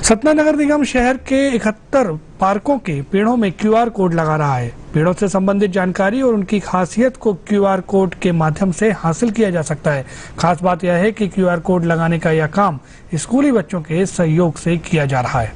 सतना नगर निगम शहर के 71 पार्कों के पेड़ों में क्यूआर कोड लगा रहा है। पेड़ों से संबंधित जानकारी और उनकी खासियत को क्यूआर कोड के माध्यम से हासिल किया जा सकता है। खास बात यह है कि क्यूआर कोड लगाने का यह काम स्कूली बच्चों के सहयोग से किया जा रहा है।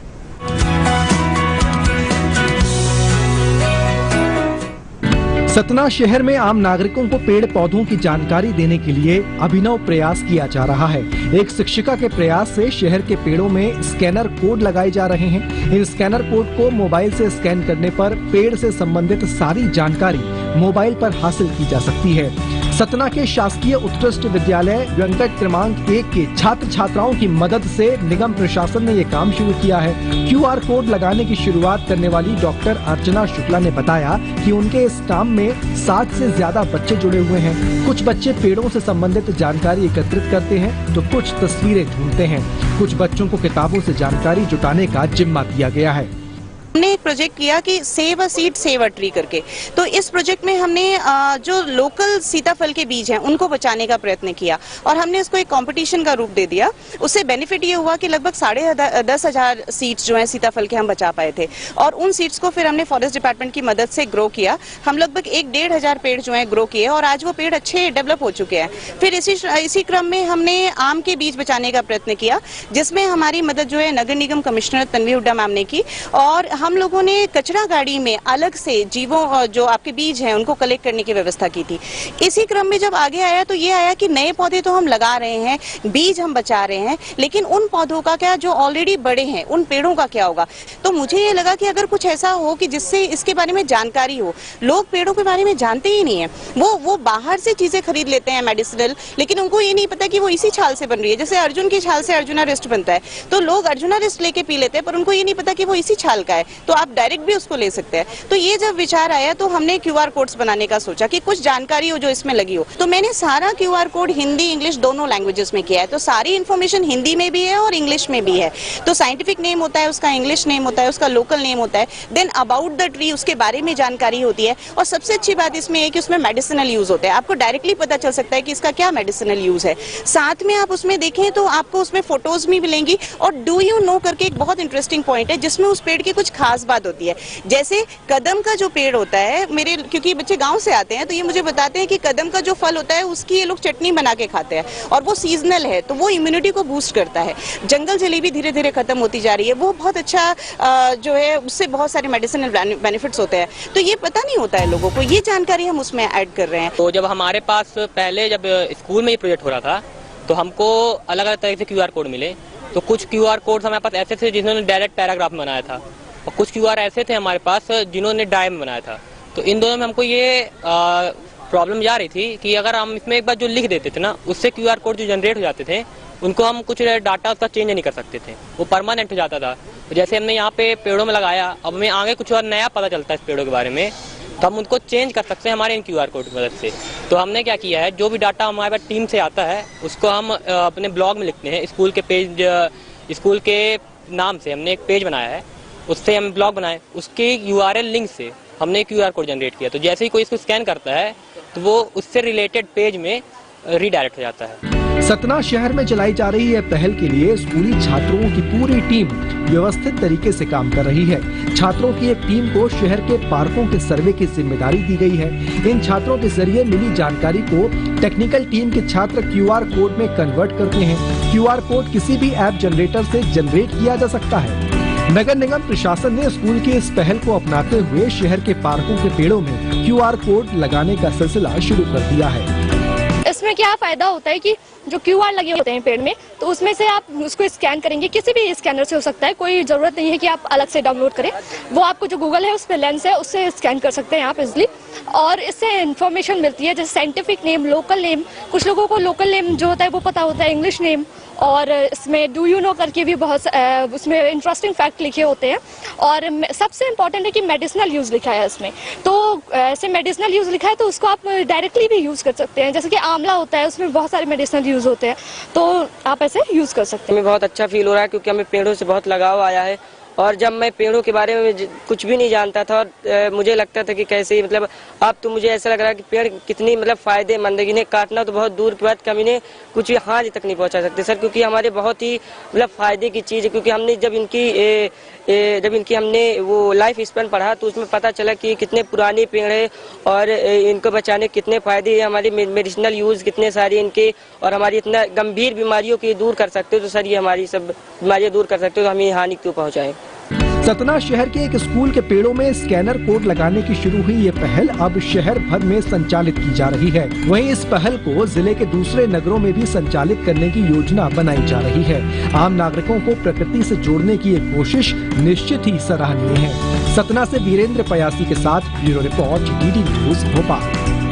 सतना शहर में आम नागरिकों को पेड़ पौधों की जानकारी देने के लिए अभिनव प्रयास किया जा रहा है। एक शिक्षिका के प्रयास से शहर के पेड़ों में स्कैनर कोड लगाए जा रहे हैं। इन स्कैनर कोड को मोबाइल से स्कैन करने पर पेड़ से संबंधित सारी जानकारी मोबाइल पर हासिल की जा सकती है। सतना के शासकीय उत्कृष्ट विद्यालय वेंकट क्रमांक 1 के छात्र छात्राओं की मदद से निगम प्रशासन ने ये काम शुरू किया है। क्यूआर कोड लगाने की शुरुआत करने वाली डॉक्टर अर्चना शुक्ला ने बताया कि उनके इस काम में 60 से ज्यादा बच्चे जुड़े हुए हैं। कुछ बच्चे पेड़ों से संबंधित जानकारी एकत्रित करते हैं तो कुछ तस्वीरें ढूंढते हैं। कुछ बच्चों को किताबों से जानकारी जुटाने का जिम्मा दिया गया है। हमने एक प्रोजेक्ट किया कि save a seed save a tree करके। तो इस प्रोजेक्ट में हमने जो लोकल सीताफल के बीज हैं उनको बचाने का प्रयत्न किया और हमने इसको एक कंपटीशन का रूप दे दिया। उससे बेनिफिट ये हुआ कि लगभग 10,500 सीड्स जो हैं सीताफल के हम बचा पाए थे और उन सीड्स को फिर हमने फॉरेस्ट डिपार्टमेंट की मदद से ग्रो किया। हम लगभग 1-1,500 पेड़ जो है ग्रो किए और आज वो पेड़ अच्छे डेवलप हो चुके हैं। फिर इसी क्रम में हमने आम के बीज बचाने का प्रयत्न किया, जिसमें हमारी मदद जो है नगर निगम कमिश्नर तन्वी हुड्डा मैम ने की और हम लोगों ने कचरा गाड़ी में अलग से जीवों जो आपके बीज हैं उनको कलेक्ट करने की व्यवस्था की थी। इसी क्रम में जब आगे आया तो ये आया कि नए पौधे तो हम लगा रहे हैं, बीज हम बचा रहे हैं, लेकिन उन पौधों का क्या, जो ऑलरेडी बड़े हैं उन पेड़ों का क्या होगा। तो मुझे ये लगा कि अगर कुछ ऐसा हो कि जिससे इसके बारे में जानकारी हो। लोग पेड़ों के बारे में जानते ही नहीं है, वो बाहर से चीजें खरीद लेते हैं मेडिसिनल, लेकिन उनको ये नहीं पता कि वो इसी छाल से बन रही है। जैसे अर्जुन की छाल से अर्जुना रेस्ट बनता है, तो लोग अर्जुना रेस्ट लेके पी लेते हैं, पर उनको ये नहीं पता कि वो इसी छाल का है, तो आप डायरेक्ट भी उसको ले सकते हैं। तो ये जब विचार आया तो हमने क्यूआर कोड्स बनाने का सोचा कि कुछ जानकारी हो जो इसमें लगी हो। तो मैंने सारा क्यूआर कोड हिंदी इंग्लिश दोनों लैंग्वेजेस में किया है। तो सारी इन्फॉर्मेशन हिंदी में भी है और इंग्लिश में भी है। तो साइंटिफिक नेम होता है, उसका इंग्लिश नेम होता है, उसका लोकल नेम होता है, देन अबाउट द ट्री उसके बारे में जानकारी होती है। और सबसे अच्छी बात इसमें है कि उसमें मेडिसिनल यूज होता है। आपको डायरेक्टली पता चल सकता है कि इसका क्या मेडिसिनल यूज है। साथ में आप उसमें देखें तो आपको उसमें फोटोज भी मिलेंगी और डू यू नो करके एक बहुत इंटरेस्टिंग पॉइंट है जिसमें उस पेड़ की कुछ खास बात होती है। जैसे कदम का जो पेड़ होता है, मेरे क्योंकि बच्चे गांव से आते हैं तो ये मुझे बताते हैं कि कदम का जो फल होता है उसकी ये लोग चटनी बना के खाते हैं और वो सीजनल है, तो वो इम्यूनिटी को बूस्ट करता है। जंगल जलेबी धीरे धीरे खत्म होती जा रही है, वो बहुत अच्छा जो है उससे बहुत सारे मेडिसिनल बेनिफिट्स होते हैं। तो ये पता नहीं होता है लोगों को, ये जानकारी हम उसमें ऐड कर रहे हैं। तो जब हमारे पास पहले जब स्कूल में ये प्रोजेक्ट हो रहा था तो हमको अलग अलग तरह से क्यूआर कोड मिले। तो कुछ क्यूआर कोड हमारे पास ऐसे थे जिन्होंने डायरेक्ट पैराग्राफ में बनाया था और कुछ क्यूआर ऐसे थे हमारे पास जिन्होंने डायम बनाया था। तो इन दोनों में हमको ये प्रॉब्लम जा रही थी कि अगर हम इसमें एक बार जो लिख देते थे ना, उससे क्यूआर कोड जो जनरेट हो जाते थे उनको हम कुछ डाटा उसका चेंज नहीं कर सकते थे, वो परमानेंट हो जाता था। तो जैसे हमने यहाँ पे पेड़ों में लगाया, अब हमें आगे कुछ और नया पता चलता है इस पेड़ों के बारे में, तो हम उनको चेंज कर सकते हैं हमारे इन क्यूआर कोड की मदद से। तो हमने क्या किया है, जो भी डाटा हमारे पास टीम से आता है उसको हम अपने ब्लॉग में लिखते हैं। स्कूल के पेज, स्कूल के नाम से हमने एक पेज बनाया है, उससे हम ब्लॉग बनाए, उसके यूआरएल लिंक से हमने क्यूआर कोड जनरेट किया। तो जैसे ही कोई इसको स्कैन करता है तो वो उससे रिलेटेड पेज में रीडायरेक्ट हो जाता है। सतना शहर में चलाई जा रही है पहल के लिए स्कूली छात्रों की पूरी टीम व्यवस्थित तरीके से काम कर रही है। छात्रों की एक टीम को शहर के पार्कों के सर्वे की जिम्मेदारी दी गई है। इन छात्रों के जरिए मिली जानकारी को टेक्निकल टीम के छात्र क्यूआर कोड में कन्वर्ट करते हैं। क्यूआर कोड किसी भी ऐप जनरेटर से जनरेट किया जा सकता है। नगर निगम प्रशासन ने स्कूल की इस पहल को अपनाते हुए शहर के पार्कों के पेड़ों में क्यूआर कोड लगाने का सिलसिला शुरू कर दिया है। इसमें क्या फायदा होता है कि जो क्यूआर लगे होते हैं पेड़ में, तो उसमें से आप उसको स्कैन करेंगे, किसी भी स्कैनर से हो सकता है, कोई जरूरत नहीं है कि आप अलग से डाउनलोड करें। वो आपको जो गूगल है उस पर लेंस है, उससे स्कैन कर सकते हैं आप इजिली। और इससे इन्फॉर्मेशन मिलती है, जैसे साइंटिफिक नेम, लोकल नेम। कुछ लोगों को लोकल नेम जो होता है वो पता होता है, इंग्लिश नेम, और इसमें डू यू नो करके भी बहुत उसमें इंटरेस्टिंग फैक्ट लिखे होते हैं। और सबसे इम्पोर्टेंट है कि मेडिसिनल यूज लिखा है इसमें। तो ऐसे मेडिसिनल यूज लिखा है तो उसको आप डायरेक्टली भी यूज कर सकते हैं। जैसे कि आंवला होता है, उसमें बहुत सारे मेडिसिनल यूज होते हैं, तो आप ऐसे यूज कर सकते हैं। हमें बहुत अच्छा फील हो रहा है क्योंकि हमें पेड़ों से बहुत लगाव आया है और जब मैं पेड़ों के बारे में कुछ भी नहीं जानता था और मुझे लगता था कि कैसे मतलब अब तो मुझे ऐसा लग रहा है कि पेड़ कितनी मतलब फायदेमंद है। इन्हें काटना तो बहुत दूर की बात, हम इन्हें कुछ भी हानि तक नहीं पहुंचा सकते सर, क्योंकि हमारे बहुत ही मतलब फायदे की चीज़ है। क्योंकि हमने जब इनकी हमने वो लाइफ स्पैन पढ़ा तो उसमें पता चला कि कितने पुराने पेड़ है और इनको बचाने कितने फायदे हैं, हमारी मेडिसिनल यूज कितने सारे इनके, और हमारी इतना गंभीर बीमारियों की दूर कर सकते हो। तो सर ये हमारी सब बीमारियां दूर कर सकते हो, तो हमें हानि क्यों पहुंचाएं। सतना शहर के एक स्कूल के पेड़ों में स्कैनर कोड लगाने की शुरू हुई ये पहल अब शहर भर में संचालित की जा रही है। वहीं इस पहल को जिले के दूसरे नगरों में भी संचालित करने की योजना बनाई जा रही है। आम नागरिकों को प्रकृति से जोड़ने की ये कोशिश निश्चित ही सराहनीय है। सतना से वीरेंद्र पयासी के साथ bureau report, DD news Bhopal.